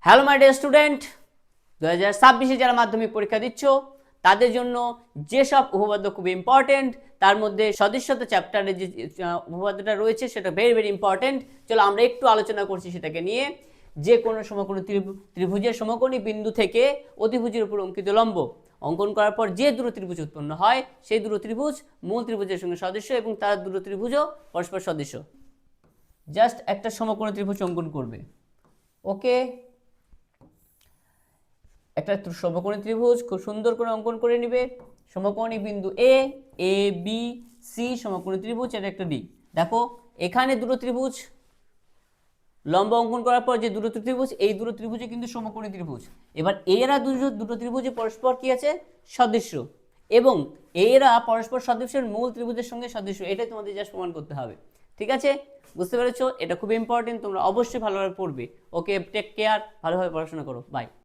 Hello my dear student, 2026-এ যারা মাধ্যমিক পরীক্ষা দিচ্ছ তাদের জন্য যেসব উপপাদ্য খুব ইম্পর্টেন্ট, তার মধ্যে সদস্যতা চ্যাপ্টারে যে উপপাদ্যটা রয়েছে সেটা ভেরি ভেরি ইম্পর্টেন্ট। চলো আমরা একটু আলোচনা করছি সেটাকে নিয়ে। যে কোনো সমকোণী ত্রিভুজের সমকোণী বিন্দু থেকে অতিভুজের উপর অঙ্কিত লম্ব অঙ্কন করার পর যে দুটো ত্রিভুজ উৎপন্ন হয় সেই দুটো ত্রিভুজ মূল ত্রিভুজের সঙ্গে সদস্য এবং তার দুটো ত্রিভুজও পরস্পর সদস্য। জাস্ট একটা সমকোণী ত্রিভুজ অঙ্কন করবে। ওকে, একটা সমকোণী ত্রিভুজ খুব সুন্দর করে অঙ্কন করে নিবে। সমকোণী বিন্দু এ, এ বি সি সমকোণী ত্রিভুজ, এটা একটা দিক। দেখো এখানে দুটো ত্রিভুজ লম্ব অঙ্কন করার পর যে দুটো ত্রিভুজ, এই দুটো ত্রিভুজে কিন্তু সমকোণী ত্রিভুজ। এবার এরা দুটো ত্রিভুজে পরস্পর কি আছে? সদস্য। এবং এরা পরস্পর সদস্যের মূল ত্রিভুজের সঙ্গে সদস্য। এটাই তোমাদের জাস্ট প্রমাণ করতে হবে। ঠিক আছে, বুঝতে পেরেছো? এটা খুব ইম্পর্টেন্ট, তোমরা অবশ্যই ভালোভাবে পড়বে। ওকে, টেক কেয়ার, ভালোভাবে পড়াশোনা করো, বাই।